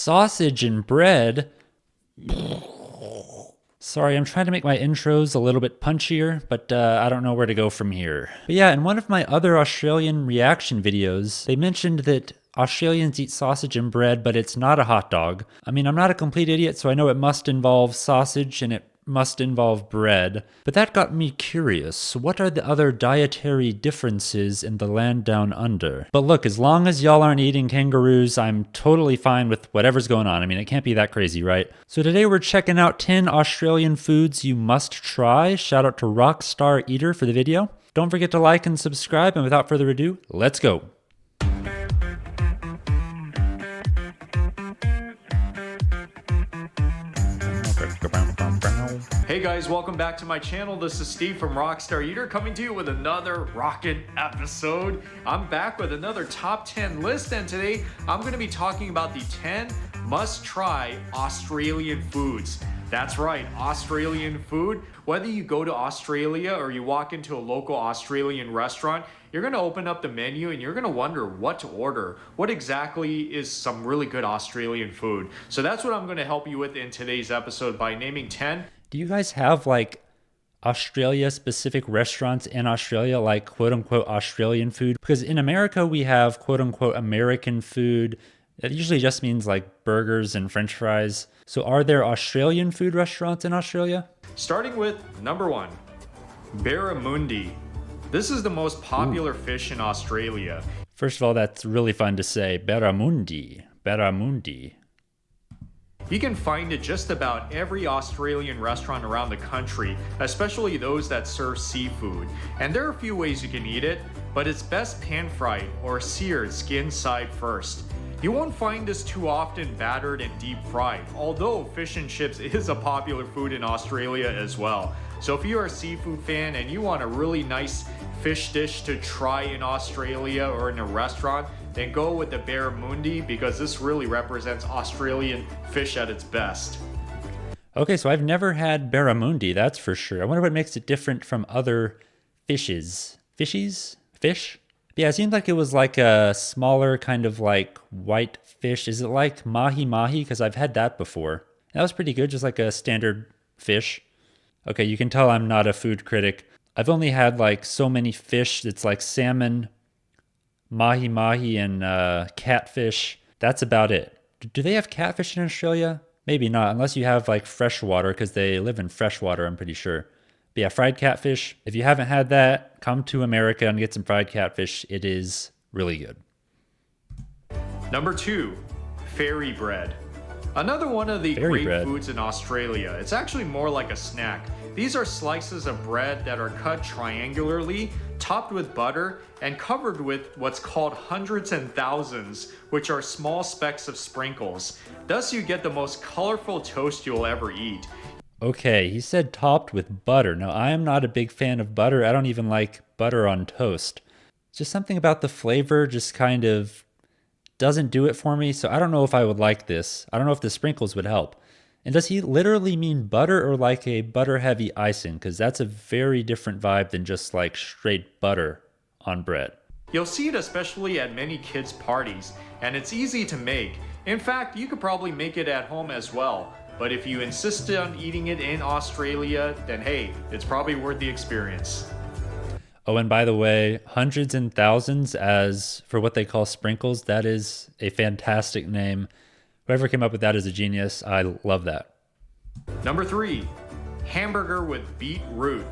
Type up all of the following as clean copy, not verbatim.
Sausage and bread? Sorry, I'm trying to make my intros a little bit punchier, but I don't know where to go from here. But yeah, in one of my other Australian reaction videos, they mentioned that Australians eat sausage and bread, but it's not a hot dog. I mean, I'm not a complete idiot, so I know it must involve sausage and it must involve bread. But that got me curious. What are the other dietary differences in the land down under? But look, as long as y'all aren't eating kangaroos, I'm totally fine with whatever's going on. I mean, it can't be that crazy, right? So today we're checking out 10 Australian foods you must try. Shout out to Rockstar Eater for the video. Don't forget to like and subscribe, and without further ado, let's go. Hey guys, welcome back to my channel. This is Steve from Rockstar Eater coming to you with another rockin' episode. I'm back with another top 10 list, and today I'm going to be talking about the 10 must-try Australian foods. That's right, Australian food. Whether you go to Australia or you walk into a local Australian restaurant, you're going to open up the menu and you're going to wonder what to order. What exactly is some really good Australian food? So that's what I'm going to help you with in today's episode by naming 10. Do you guys have like Australia-specific restaurants in Australia, like quote-unquote Australian food? Because in America, we have quote-unquote American food. That usually just means like burgers and French fries. So are there Australian food restaurants in Australia? Starting with number 1, Barramundi. This is the most popular fish in Australia. First of all, that's really fun to say. Barramundi. Barramundi. You can find it just about every Australian restaurant around the country, especially those that serve seafood. And there are a few ways you can eat it, but it's best pan-fried or seared skin side first. You won't find this too often battered and deep fried, although fish and chips is a popular food in Australia as well. So if you're a seafood fan and you want a really nice fish dish to try in Australia or in a restaurant, then go with the Barramundi, because this really represents Australian fish at its best. Okay, so I've never had Barramundi, that's for sure. I wonder what makes it different from other fishes. Fishies? Fish? Yeah, it seemed like it was like a smaller kind of like white fish. Is it like mahi-mahi? Because I've had that before. That was pretty good, just like a standard fish. Okay, you can tell I'm not a food critic. I've only had like so many fish. It's like salmon, mahi-mahi, and catfish. That's about it. Do they have catfish in Australia? Maybe not, unless you have like freshwater, because they live in freshwater, I'm pretty sure. But yeah, fried catfish. If you haven't had that, come to America and get some fried catfish. It is really good. Number 2, fairy bread. Another one of the great foods in Australia. It's actually more like a snack. These are slices of bread that are cut triangularly, topped with butter, and covered with what's called hundreds and thousands, which are small specks of sprinkles. Thus you get the most colorful toast you'll ever eat. Okay, he said topped with butter. Now, I am not a big fan of butter. I don't even like butter on toast. Just something about the flavor just kind of doesn't do it for me, so I don't know if I would like this. I don't know if the sprinkles would help. And does he literally mean butter or like a butter-heavy icing? Because that's a very different vibe than just like straight butter on bread. You'll see it especially at many kids' parties, and it's easy to make. In fact, you could probably make it at home as well. But if you insist on eating it in Australia, then hey, it's probably worth the experience. Oh, and by the way, hundreds and thousands as for what they call sprinkles, that is a fantastic name. Whoever came up with that is a genius. I love that. Number 3, hamburger with beetroot.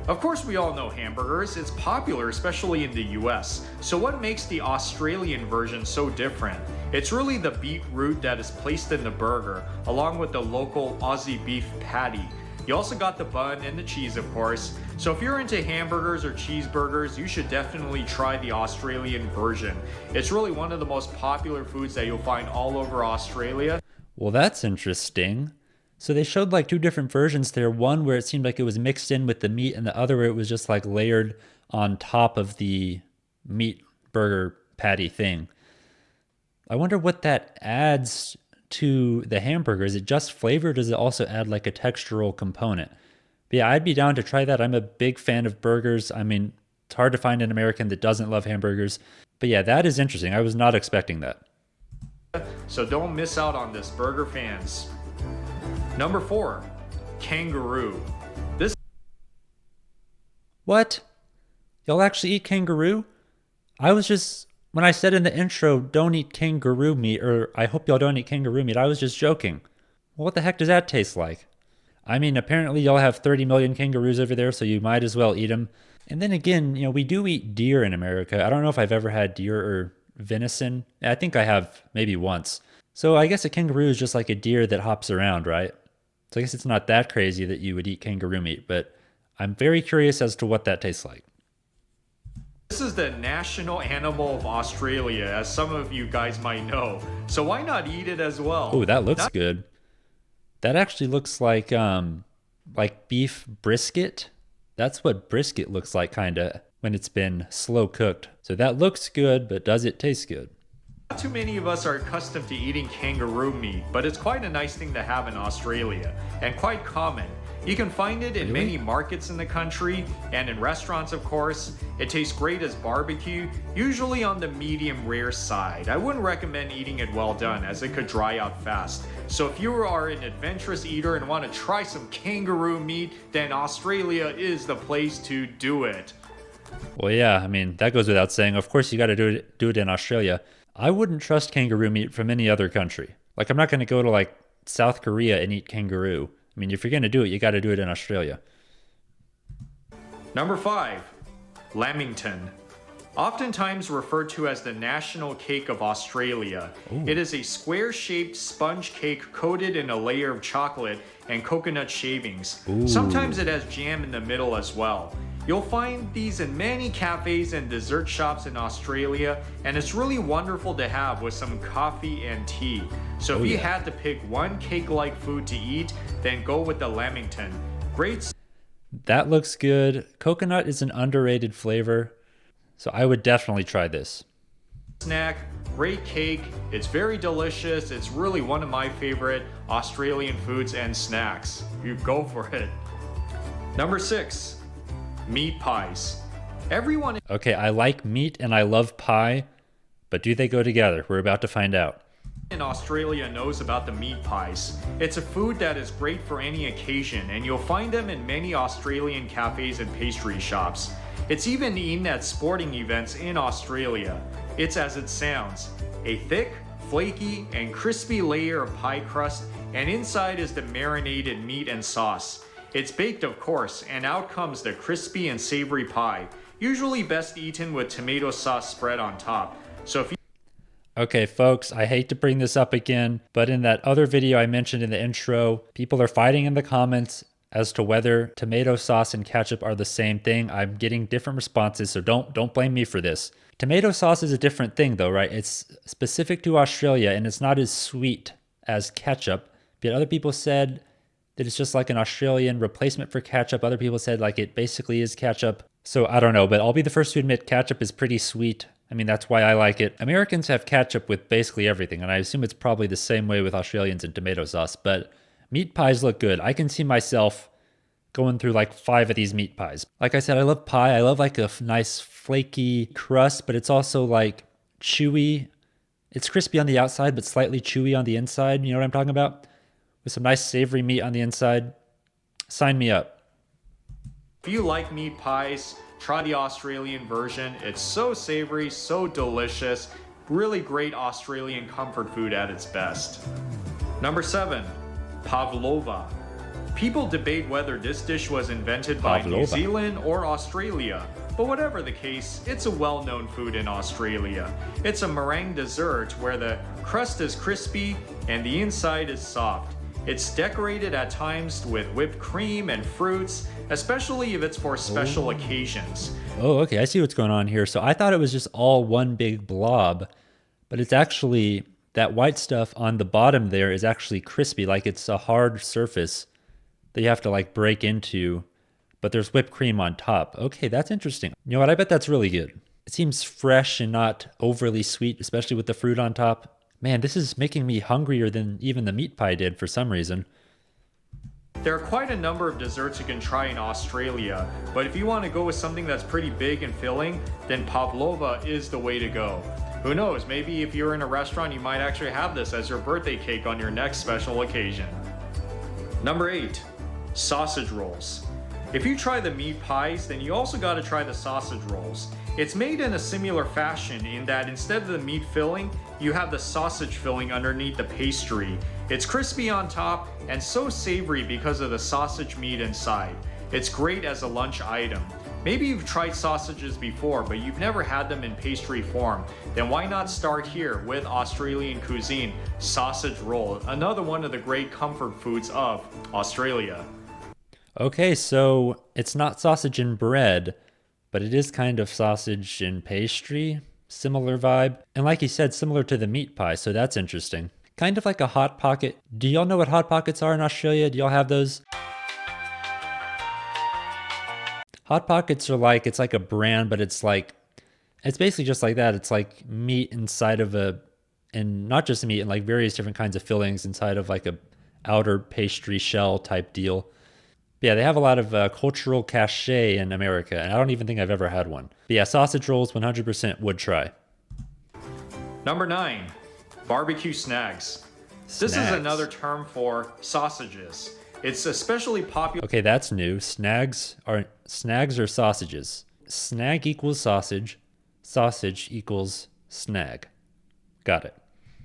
Of course, we all know hamburgers. It's popular, especially in the US. So what makes the Australian version so different? It's really the beetroot that is placed in the burger, along with the local Aussie beef patty. You also got the bun and the cheese, of course. So if you're into hamburgers or cheeseburgers, you should definitely try the Australian version. It's really one of the most popular foods that you'll find all over Australia. Well, that's interesting. So they showed like two different versions there. One where it seemed like it was mixed in with the meat, and the other where it was just like layered on top of the meat burger patty thing. I wonder what that adds to the hamburger. Is it just flavor? Does it also add like a textural component? But yeah, I'd be down to try that. I'm a big fan of burgers. I mean, it's hard to find an American that doesn't love hamburgers. But yeah, that is interesting. I was not expecting that. so don't miss out on this, burger fans. Number 4, Kangaroo. This What? Y'all actually eat kangaroo? When I said in the intro, don't eat kangaroo meat, or I hope y'all don't eat kangaroo meat, I was just joking. Well, what the heck does that taste like? I mean, apparently y'all have 30 million kangaroos over there, so you might as well eat them. And then again, we do eat deer in America. I don't know if I've ever had deer or venison. I think I have maybe once. So I guess a kangaroo is just like a deer that hops around, right? So I guess it's not that crazy that you would eat kangaroo meat, but I'm very curious as to what that tastes like. is the national animal of Australia, as some of you guys might know. So why not eat it as well? Oh, that looks good. That actually looks like beef brisket. That's what brisket looks like, kind of, when it's been slow cooked. So that looks good, but does it taste good? Not too many of us are accustomed to eating kangaroo meat, but it's quite a nice thing to have in Australia, and quite common. You can find it in many markets in the country, and in restaurants, of course. It tastes great as barbecue, usually on the medium rare side. I wouldn't recommend eating it well done, as it could dry out fast. So if you are an adventurous eater and want to try some kangaroo meat, then Australia is the place to do it. Well, yeah, I mean, that goes without saying. Of course, you got to do it in Australia. I wouldn't trust kangaroo meat from any other country. Like, I'm not going to go to, like, South Korea and eat kangaroo. I mean, if you're going to do it, you got to do it in Australia. Number 5, Lamington. Oftentimes referred to as the national cake of Australia. Ooh. It is a square-shaped sponge cake coated in a layer of chocolate and coconut shavings. Ooh. Sometimes it has jam in the middle as well. You'll find these in many cafes and dessert shops in Australia, and it's really wonderful to have with some coffee and tea. So if you had to pick one cake-like food to eat, then go with the Lamington. Great. That looks good. Coconut is an underrated flavor, so I would definitely try this. Snack, great cake. It's very delicious. It's really one of my favorite Australian foods and snacks. You go for it. Number 6. Meat pies. Everyone Okay, I like meat and I love pie, but do they go together? We're about to find out. in Australia knows about the meat pies. It's a food that is great for any occasion, and you'll find them in many Australian cafes and pastry shops. It's even eaten at sporting events in Australia. It's as it sounds, a thick, flaky, and crispy layer of pie crust, and inside is the marinated meat and sauce. It's baked, of course, and out comes the crispy and savory pie, usually best eaten with tomato sauce spread on top. So if you Okay, folks, I hate to bring this up again, but in that other video I mentioned in the intro, people are fighting in the comments as to whether tomato sauce and ketchup are the same thing. I'm getting different responses, so don't blame me for this. Tomato sauce is a different thing though, right? It's specific to Australia and it's not as sweet as ketchup. But other people said that it's just like an Australian replacement for ketchup. Other people said like it basically is ketchup. So I don't know, but I'll be the first to admit ketchup is pretty sweet. I mean, that's why I like it. Americans have ketchup with basically everything, and I assume it's probably the same way with Australians and tomato sauce, but meat pies look good. I can see myself going through like 5 of these meat pies. Like I said, I love pie. I love like a nice flaky crust, but it's also like chewy. It's crispy on the outside, but slightly chewy on the inside. You know what I'm talking about? With some nice savory meat on the inside. Sign me up. If you like meat pies, try the Australian version. It's so savory, so delicious. Really great Australian comfort food at its best. Number 7, Pavlova. People debate whether this dish was invented by New Pavlova. Zealand or Australia. But whatever the case, it's a well-known food in Australia. It's a meringue dessert where the crust is crispy and the inside is soft. It's decorated at times with whipped cream and fruits, especially if it's for special occasions. Oh, okay. I see what's going on here. So I thought it was just all one big blob, but it's actually that white stuff on the bottom there is actually crispy, like it's a hard surface that you have to like break into, but there's whipped cream on top. Okay, that's interesting. You know what? I bet that's really good. It seems fresh and not overly sweet, especially with the fruit on top. Man, this is making me hungrier than even the meat pie did for some reason. There are quite a number of desserts you can try in Australia, but if you want to go with something that's pretty big and filling, then Pavlova is the way to go. Who knows, maybe if you're in a restaurant, you might actually have this as your birthday cake on your next special occasion. Number 8, sausage rolls. If you try the meat pies, then you also gotta try the sausage rolls. It's made in a similar fashion in that instead of the meat filling, you have the sausage filling underneath the pastry. It's crispy on top and so savory because of the sausage meat inside. It's great as a lunch item. Maybe you've tried sausages before, but you've never had them in pastry form. Then why not start here with Australian cuisine, sausage roll, another one of the great comfort foods of Australia. Okay, so it's not sausage and bread, but it is kind of sausage and pastry, similar vibe. And like you said, similar to the meat pie, so that's interesting. Kind of like a Hot Pocket. Do y'all know what Hot Pockets are in Australia? Do y'all have those? Hot Pockets are like, it's like a brand, but it's basically just like that. It's like meat inside of and not just meat, and like various different kinds of fillings inside of like a outer pastry shell type deal. Yeah, they have a lot of cultural cachet in America, and I don't even think I've ever had one. But yeah, sausage rolls 100% would try. Number 9, barbecue snags. This is another term for sausages. It's especially popular. Okay, that's new. Snags are sausages. Snag equals sausage. Sausage equals snag. Got it.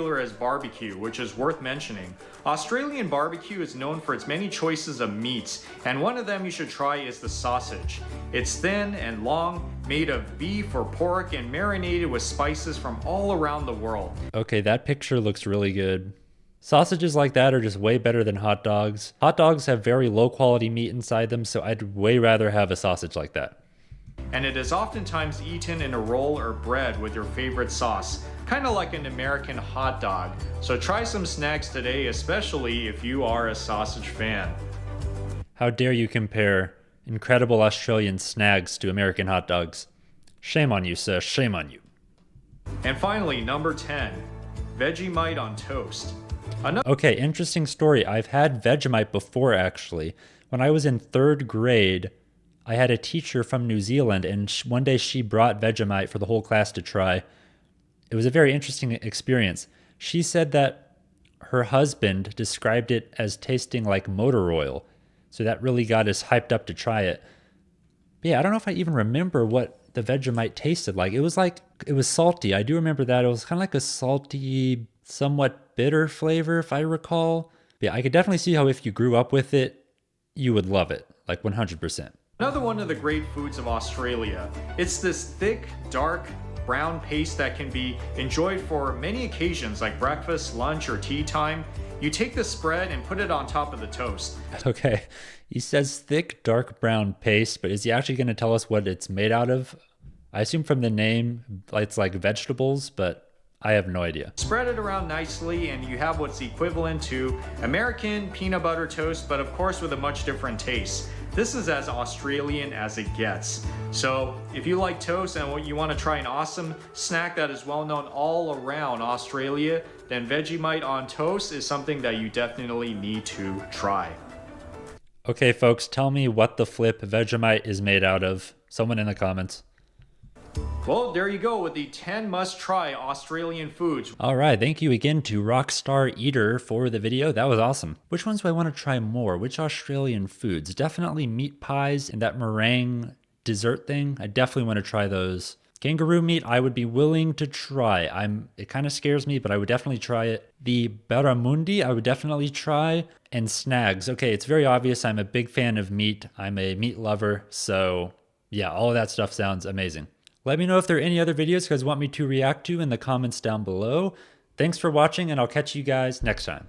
As barbecue, which is worth mentioning. Australian barbecue is known for its many choices of meats, and one of them you should try is the sausage. It's thin and long, made of beef or pork, and marinated with spices from all around the world. Okay, that picture looks really good. Sausages like that are just way better than hot dogs. Hot dogs have very low quality meat inside them, so I'd way rather have a sausage like that. And it is oftentimes eaten in a roll or bread with your favorite sauce, kind of like an American hot dog. So try some snags today, especially if you are a sausage fan. How dare you compare incredible Australian snags to American hot dogs? Shame on you, sir, shame on you. And finally, number 10, Vegemite on toast. Okay, interesting story. I've had Vegemite before, actually. When I was in 3rd grade, I had a teacher from New Zealand, and one day she brought Vegemite for the whole class to try. It was a very interesting experience. She said that her husband described it as tasting like motor oil, so that really got us hyped up to try it. But yeah, I don't know if I even remember what the Vegemite tasted like. It was salty. I do remember that. It was kind of like a salty, somewhat bitter flavor, if I recall. But yeah, I could definitely see how if you grew up with it, you would love it, like 100%. Another one of the great foods of Australia. It's this thick, dark, brown paste that can be enjoyed for many occasions like breakfast, lunch, or tea time. You take the spread and put it on top of the toast. Okay, he says thick, dark brown paste, but is he actually going to tell us what it's made out of? I assume from the name, it's like vegetables, but I have no idea. Spread it around nicely and you have what's equivalent to American peanut butter toast, but of course with a much different taste. This is as Australian as it gets. So if you like toast and you want to try an awesome snack that is well known all around Australia, then Vegemite on toast is something that you definitely need to try. Okay, folks, tell me what the flip Vegemite is made out of. Someone in the comments. Well, there you go with the 10 must-try Australian foods. All right, thank you again to Rockstar Eater for the video. That was awesome. Which ones do I want to try more? Which Australian foods? Definitely meat pies and that meringue dessert thing. I definitely want to try those. Kangaroo meat, I would be willing to try. It kind of scares me, but I would definitely try it. The Barramundi, I would definitely try. And snags. Okay, it's very obvious I'm a big fan of meat. I'm a meat lover. So yeah, all of that stuff sounds amazing. Let me know if there are any other videos you guys want me to react to in the comments down below. Thanks for watching, and I'll catch you guys next time.